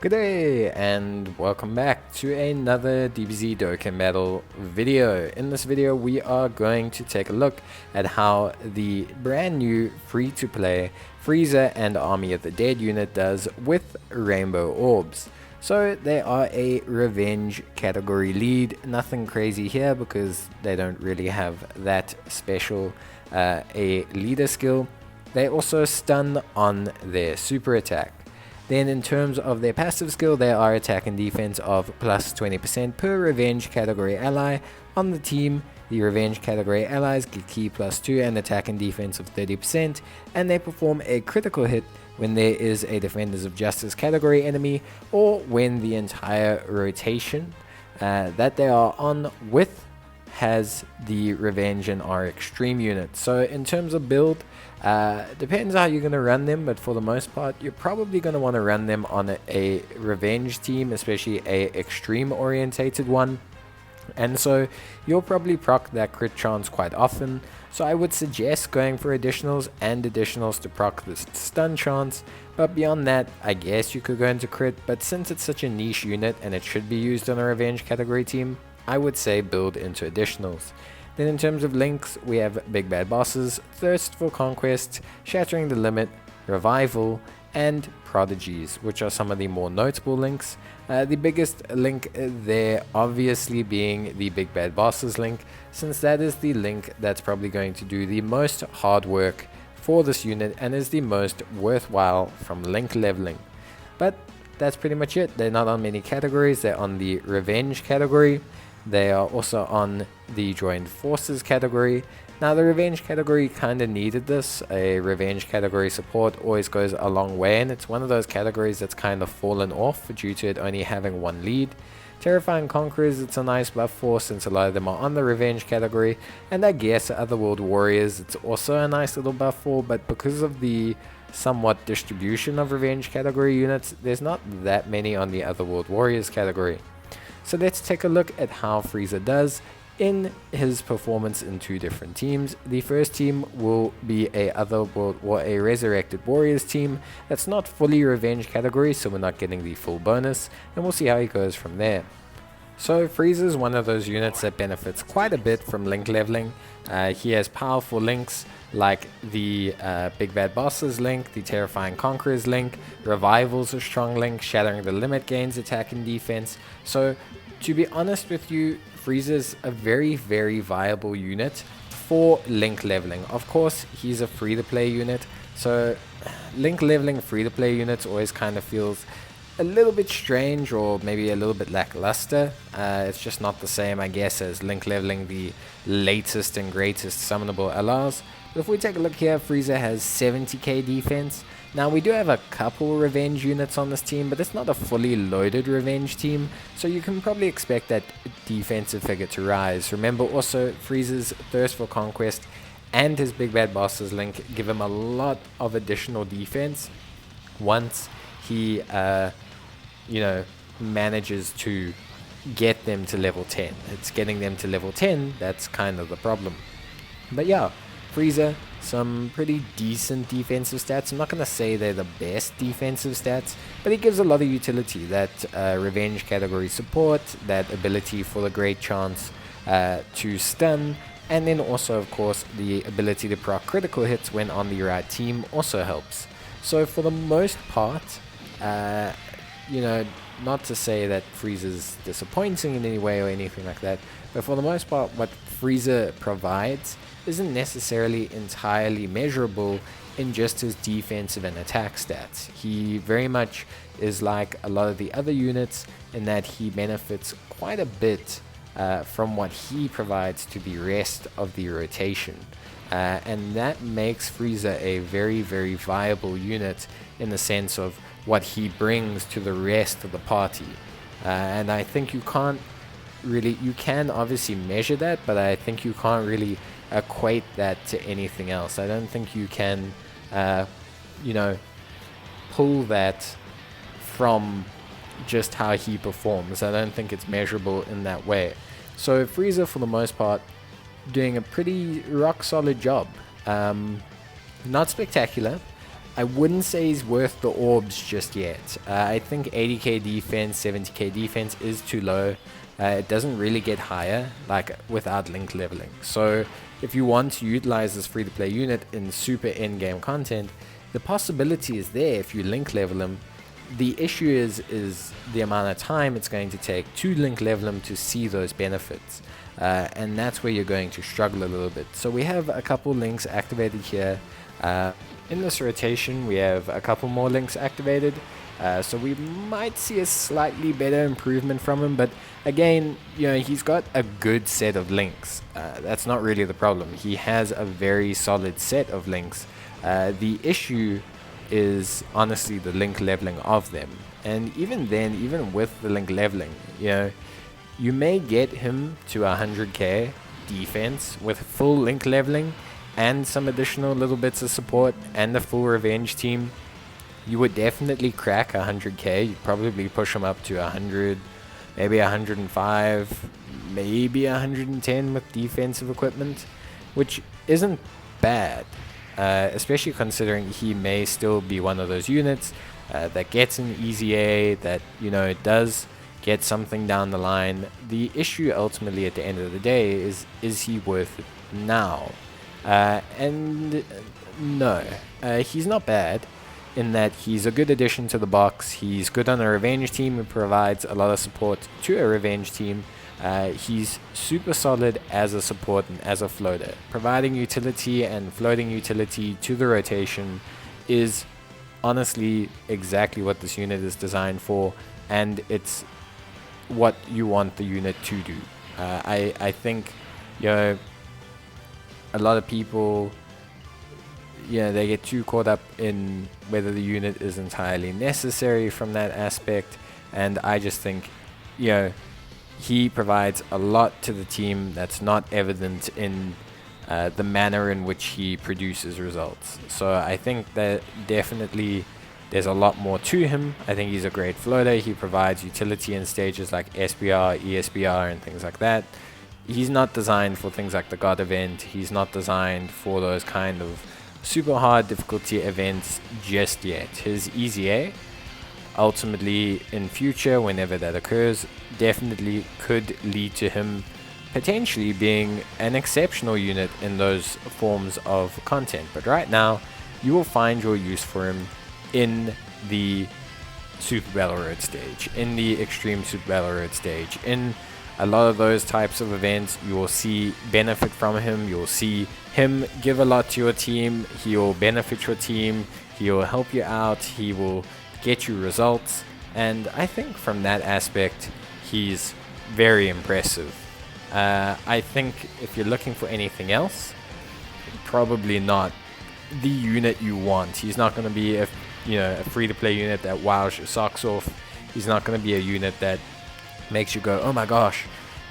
Good day and welcome back to another DBZ Dokkan battle video. In this video we are going to take a look at how the brand new free-to-play Frieza and Army of the Dead unit does with rainbow orbs. So they are a revenge category lead, nothing crazy here because they don't really have that special a leader skill. They also stun on their super attack. Then in terms of their passive skill, they are attack and defense of plus 20% per revenge category ally. On the team, the revenge category allies get key plus 2 and attack and defense of 30%, and they perform a critical hit when there is a Defenders of Justice category enemy, or when the entire rotation that they are on with has the Revenge and R Extreme unit. So in terms of build, depends how you're going to run them, but for the most part you're probably going to want to run them on a Revenge team, especially a Extreme orientated one. And so you'll probably proc that crit chance quite often, so I would suggest going for additionals to proc this stun chance. But beyond that, I guess you could go into crit, but since it's such a niche unit and it should be used on a Revenge category team, I would say build into additionals. Then in terms of links, we have Big Bad Bosses, Thirst for Conquest, Shattering the Limit, Revival, and Prodigies, which are some of the more notable links. The biggest link there obviously being the Big Bad Bosses link, since that is the link that's probably going to do the most hard work for this unit and is the most worthwhile from link leveling. But that's pretty much it. They're not on many categories. They're on the Revenge category. They are also on the Joined Forces category. Now the Revenge category kind of needed this. A Revenge category support always goes a long way, and it's one of those categories that's kind of fallen off due to it only having one lead. Terrifying Conquerors, it's a nice buff for since a lot of them are on the Revenge category, and I guess Otherworld Warriors it's also a nice little buff for, but because of the somewhat distribution of Revenge category units, there's not that many on the Otherworld Warriors category. So let's take a look at how Frieza does in his performance in two different teams. The first team will be a Otherworld or a Resurrected Warriors team that's not fully Revenge category, so we're not getting the full bonus, and we'll see how he goes from there. So Frieza is one of those units that benefits quite a bit from link leveling. He has powerful links like the Big Bad Bosses link, the Terrifying Conquerors link, Revival's a strong link, Shattering the Limit gains attack and defense. So to be honest with you, Frieza's a very viable unit for link leveling. Of course, he's a free-to-play unit, so link leveling free-to-play units always kind of feels a little bit strange or maybe a little bit lackluster. It's just not the same, I guess, as link leveling the latest and greatest summonable LRs. But if we take a look here, Frieza has 70k defense. Now we do have a couple Revenge units on this team, but it's not a fully loaded Revenge team, so you can probably expect that defensive figure to rise. Remember also, Frieza's Thirst for Conquest and his Big Bad Bosses link give him a lot of additional defense once he manages to get them to level 10. It's getting them to level 10 that's kind of the problem. But yeah, Frieza, some pretty decent defensive stats. I'm not going to say they're the best defensive stats, but he gives a lot of utility. That Revenge category support, that ability for the great chance to stun, and then also of course the ability to proc critical hits when on the right team also helps. So for the most part, not to say that Frieza's disappointing in any way or anything like that, but for the most part what Frieza provides isn't necessarily entirely measurable in just his defensive and attack stats. He very much is like a lot of the other units in that he benefits quite a bit from what he provides to the rest of the rotation. And that makes Frieza a very viable unit in the sense of what he brings to the rest of the party. And I think you can obviously measure that, but I think you can't really equate that to anything else. I don't think you can pull that from just how he performs. I don't think it's measurable in that way. So Frieza, for the most part, doing a pretty rock solid job. Not spectacular, I wouldn't say he's worth the orbs just yet. I think 80k defense, 70k defense is too low. It doesn't really get higher like without link leveling. So if you want to utilize this free-to-play unit in super endgame content, the possibility is there if you link level him. The issue is the amount of time it's going to take to link level him to see those benefits. And that's where you're going to struggle a little bit. So we have a couple links activated here. In this rotation, we have a couple more links activated. So we might see a slightly better improvement from him. But again, you know, he's got a good set of links. That's not really the problem. He has a very solid set of links. The issue is honestly the link leveling of them. And even then, even with the link leveling, you know, you may get him to 100k defense with full link leveling and some additional little bits of support and a full revenge team. You would definitely crack 100k. You'd probably push him up to 100, maybe 105, maybe 110 with defensive equipment, which isn't bad, especially considering he may still be one of those units that gets an easy A, that, you know, does get something down the line. The issue ultimately at the end of the day is he worth it now? And no, he's not bad in that he's a good addition to the box. He's good on a revenge team and provides a lot of support to a revenge team. He's super solid as a support and as a floater. Providing utility and floating utility to the rotation is honestly exactly what this unit is designed for, and it's what you want the unit to do. I think, you know, a lot of people, they get too caught up in whether the unit is entirely necessary from that aspect, and I just think, you know, he provides a lot to the team that's not evident in the manner in which he produces results. So I think that definitely there's a lot more to him. I think he's a great floater. He provides utility in stages like SBR, ESBR, and things like that. He's not designed for things like the God event. He's not designed for those kind of super hard difficulty events just yet. His easy A, ultimately in future, whenever that occurs, definitely could lead to him potentially being an exceptional unit in those forms of content. But right now, you will find your use for him in the Super Battle Road stage, in the Extreme Super Battle Road stage, in a lot of those types of events. You will see benefit from him. You'll see him give a lot to your team. He will benefit your team. He will help you out. He will get you results. And I think from that aspect, he's very impressive. I think if you're looking for anything else, probably not the unit you want. He's not going to be a free-to-play unit that wows your socks off. He's not going to be a unit that makes you go, oh my gosh,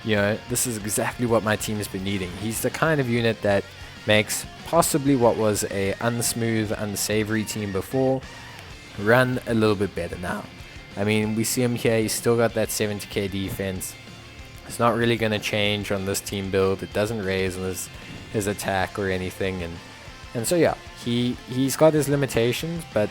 this is exactly what my team's been needing. He's the kind of unit that makes possibly what was a unsmooth, unsavory team before run a little bit better now. I mean, we see him here. He's still got that 70k defense. It's not really going to change on this team build. It doesn't raise his attack or anything. And so, yeah, he's got his limitations, but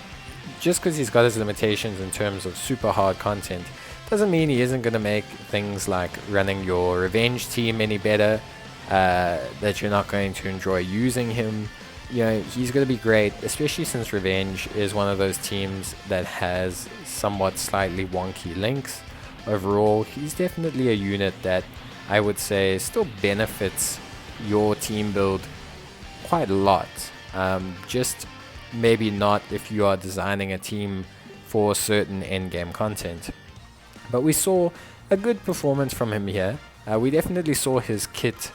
just because he's got his limitations in terms of super hard content doesn't mean he isn't going to make things like running your revenge team any better, that you're not going to enjoy using him. He's going to be great, especially since revenge is one of those teams that has somewhat slightly wonky links. Overall, he's definitely a unit that I would say still benefits your team build quite a lot. Just maybe not if you are designing a team for certain endgame content. But we saw a good performance from him here. We definitely saw his kit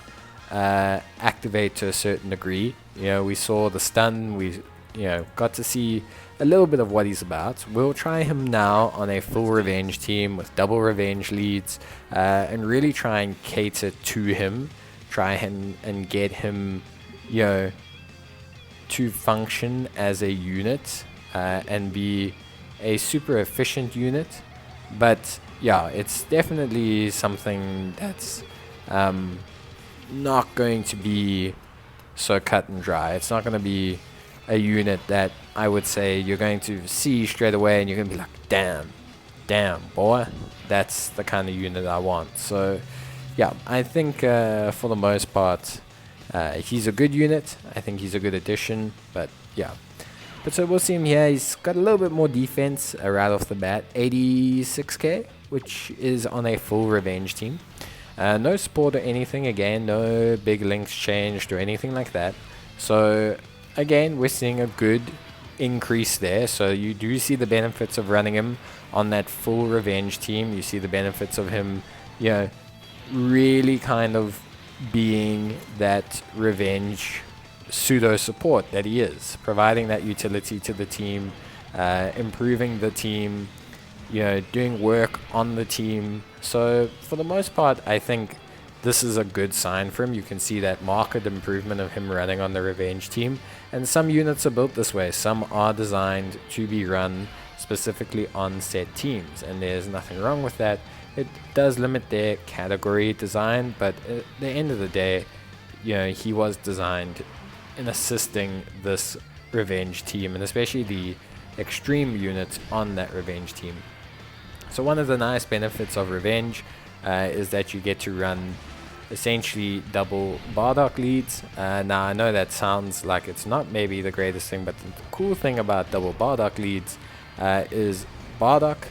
activate to a certain degree. We saw the stun. We got to see a little bit of what he's about. We'll try him now on a full revenge team with double revenge leads, and really try and cater to him. Try and get him, to function as a unit and be a super efficient unit. But yeah, it's definitely something that's not going to be so cut and dry. It's not going to be a unit that I would say you're going to see straight away and you're going to be like, damn, boy, that's the kind of unit I want. So, yeah, I think for the most part, he's a good unit. I think he's a good addition, but yeah. But so we'll see him here. He's got a little bit more defense right off the bat, 86k, which is on a full revenge team. No support or anything, again, no big links changed or anything like that. So again, we're seeing a good increase there. So you do see the benefits of running him on that full revenge team. You see the benefits of him, you know, really kind of being that revenge pseudo support that he is, providing that utility to the team, improving the team, you know, doing work on the team. So for the most part, I think this is a good sign for him. You can see that marked improvement of him running on the revenge team, and some units are built this way. Some are designed to be run specifically on set teams, and there's nothing wrong with that. It does limit their category design, but at the end of the day, you know, he was designed in assisting this revenge team, and especially the extreme units on that revenge team. So one of the nice benefits of revenge is that you get to run essentially double Bardock leads. Now I know that sounds like it's not maybe the greatest thing, but the cool thing about double Bardock leads is Bardock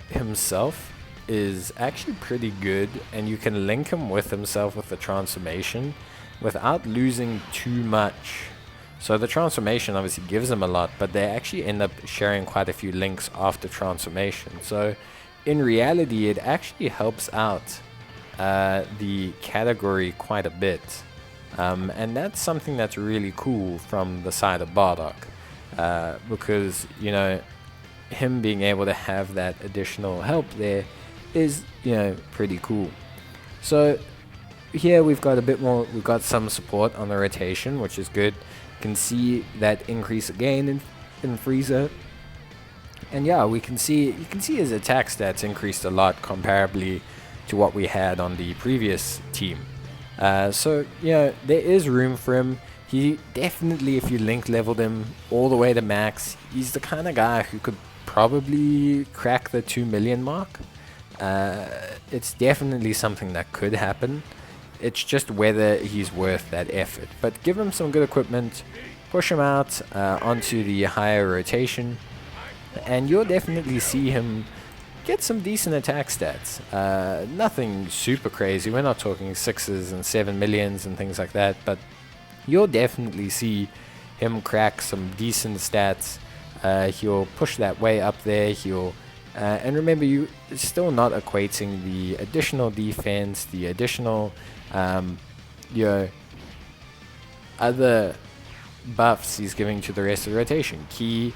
himself is actually pretty good, and you can link him with himself with the transformation without losing too much. So the transformation obviously gives him a lot, but they actually end up sharing quite a few links after transformation. So in reality, it actually helps out the category quite a bit. And that's something that's really cool from the side of Bardock, because, you know, him being able to have that additional help there is, you know, pretty cool. So here we've got a bit more, we've got some support on the rotation, which is good. You can see that increase again in Frieza. And yeah, you can see his attack stats increased a lot comparably to what we had on the previous team. So, you know, there is room for him. He definitely, if you link leveled him all the way to max, he's the kind of guy who could probably crack the 2 million mark. It's definitely something that could happen. It's just whether he's worth that effort. But give him some good equipment, push him out onto the higher rotation, and you'll definitely see him get some decent attack stats. Nothing super crazy. We're not talking 6s and 7 millions and things like that, but you'll definitely see him crack some decent stats. He'll push that way up there. And remember, you're still not equating the additional defense, the additional your other buffs he's giving to the rest of the rotation. Key,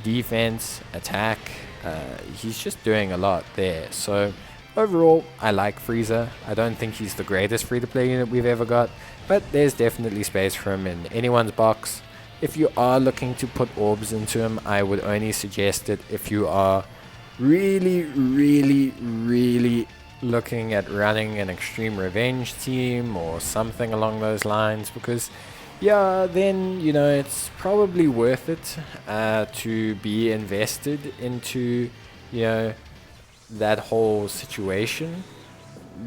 defense, attack. He's just doing a lot there. So overall, I like Frieza. I don't think he's the greatest free-to-play unit we've ever got, but there's definitely space for him in anyone's box. If you are looking to put orbs into him, I would only suggest it if you are really looking at running an extreme revenge team or something along those lines, because yeah, then, you know, it's probably worth it to be invested into, you know, that whole situation.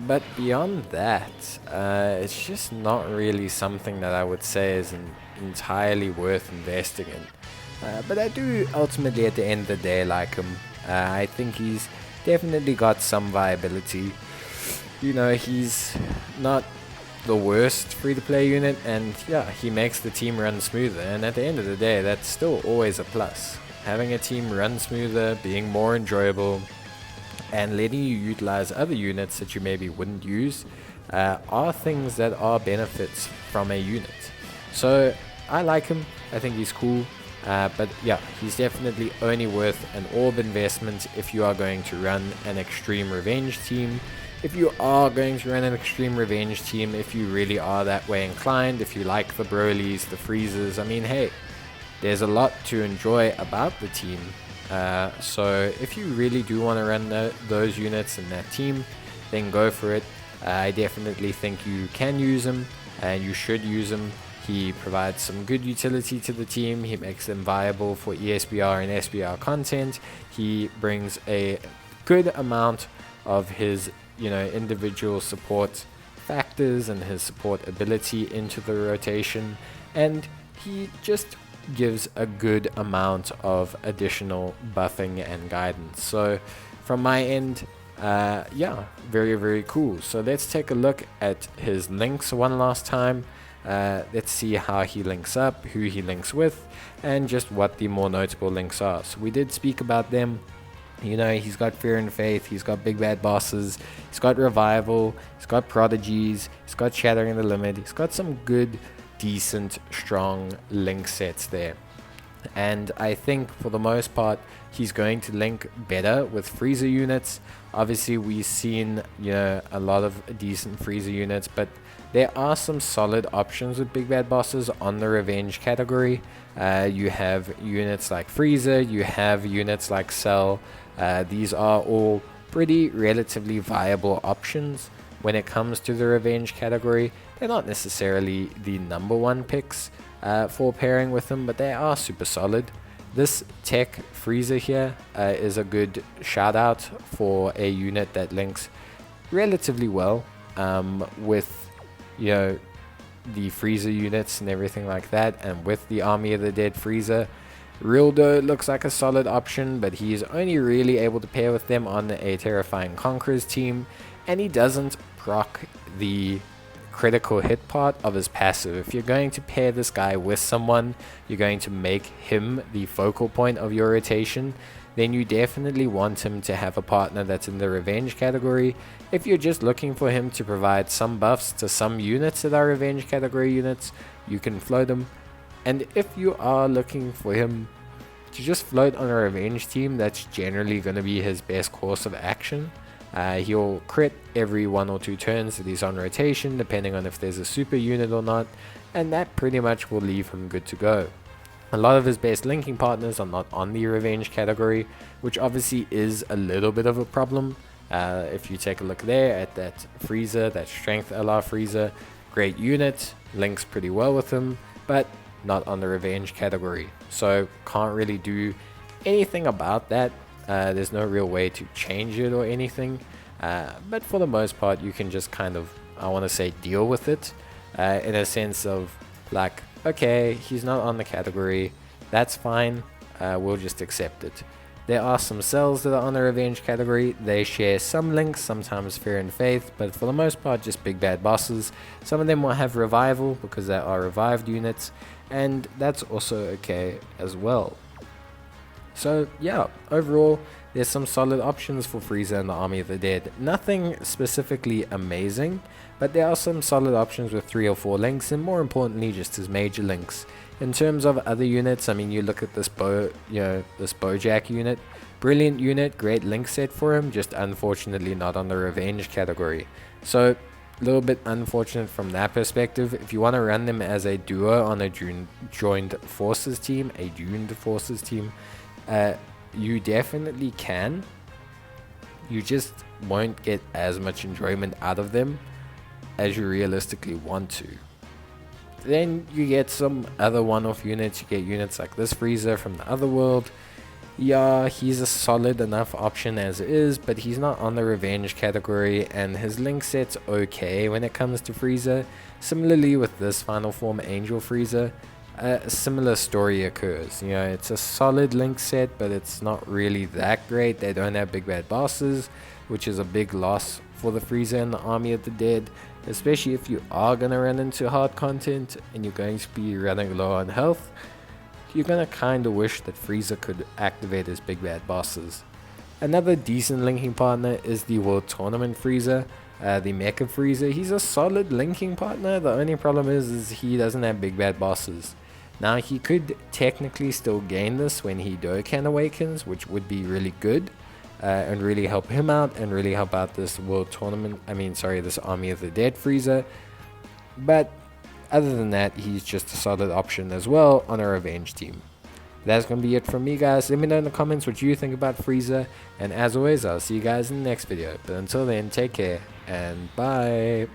But beyond that, it's just not really something that I would say is entirely worth investing in. But I do ultimately, at the end of the day, like him. I think he's definitely got some viability. You know, he's not the worst free-to-play unit, and yeah, he makes the team run smoother, and at the end of the day, that's still always a plus. Having a team run smoother, being more enjoyable, and letting you utilize other units that you maybe wouldn't use are things that are benefits from a unit. So I like him. I think he's cool. But yeah, he's definitely only worth an orb investment if you are going to run an extreme revenge team. If you are going to run an extreme revenge team, if you really are that way inclined, if you like the Brolys, the Freezers, I mean, hey, there's a lot to enjoy about the team. So if you really do want to run those units in that team, then go for it. I definitely think you can use him, and you should use him. He provides some good utility to the team. He makes them viable for ESBR and SBR content. He brings a good amount of his, individual support factors and his support ability into the rotation, and he just gives a good amount of additional buffing and guidance. So from my end, very, very cool. So let's take a look at his links one last time. Let's see how he links up, who he links with, and just what the more notable links are. So we did speak about them. He's got Fear and Faith, he's got Big Bad Bosses, he's got Revival, he's got Prodigies, he's got Shattering the Limit, he's got some good, decent, strong link sets there. And I think for the most part, he's going to link better with Frieza units. Obviously, we've seen, a lot of decent Frieza units, but there are some solid options with Big Bad Bosses on the Revenge category. You have units like Frieza, you have units like Cell. These are all pretty relatively viable options when it comes to the Revenge category. They're not necessarily the number one picks for pairing with them, but they are super solid. This Tech Frieza here is a good shout out for a unit that links relatively well with the Frieza units and everything like that, and with the Army of the Dead Frieza. Rildo looks like a solid option, but he's only really able to pair with them on a Terrifying Conquerors team, and he doesn't proc the critical hit part of his passive. If you're going to pair this guy with someone, you're going to make him the focal point of your rotation, then you definitely want him to have a partner that's in the Revenge category. If you're just looking for him to provide some buffs to some units that are Revenge category units, you can float him. And if you are looking for him to just float on a Revenge team, that's generally going to be his best course of action. He'll crit every 1 or 2 turns that he's on rotation, depending on if there's a super unit or not, and that pretty much will leave him good to go. A lot of his best linking partners are not on the Revenge category, which obviously is a little bit of a problem. If you take a look there at that Frieza, that Strength LR Frieza, great unit, links pretty well with him, but not on the Revenge category. So can't really do anything about that. There's no real way to change it or anything, but for the most part you can just kind of, I want to say, deal with it in a sense of like, okay, he's not on the category, that's fine, we'll just accept it. There are some cells that are on the Revenge category. They share some links, sometimes Fear and Faith, but for the most part just Big Bad Bosses. Some of them will have Revival because they are revived units, and that's also okay as well. So yeah, overall there's some solid options for Frieza and the Army of the Dead. Nothing specifically amazing, but there are some solid options with 3 or 4 links, and more importantly just his major links. In terms of other units, I mean, you look at this this Bojack unit, brilliant unit, great link set for him, just unfortunately not on the Revenge category. So a little bit unfortunate from that perspective. If you want to run them as a duo on a joined forces team, you definitely can. You just won't get as much enjoyment out of them as you realistically want to. Then you get some other one-off units. You get units like this Frieza from the other world. Yeah, he's a solid enough option as is, but he's not on the Revenge category, and his link set's okay when it comes to Frieza. Similarly with this Final Form Angel Frieza, a similar story occurs. It's a solid link set, but it's not really that great. They don't have Big Bad Bosses, which is a big loss for the Frieza and the Army of the Dead, especially if you are going to run into hard content and you're going to be running low on health. You're going to kind of wish that Frieza could activate his Big Bad Bosses. Another decent linking partner is the World Tournament Frieza, the Mecha Frieza. He's a solid linking partner. The only problem is he doesn't have Big Bad Bosses. Now he could technically still gain this when he Dokkan awakens, which would be really good, and really help him out and really help out this this Army of the Dead Frieza. But other than that, he's just a solid option as well on a Revenge team. That's going to be it from me, guys. Let me know in the comments what you think about Frieza, and as always, I'll see you guys in the next video. But until then, take care and bye.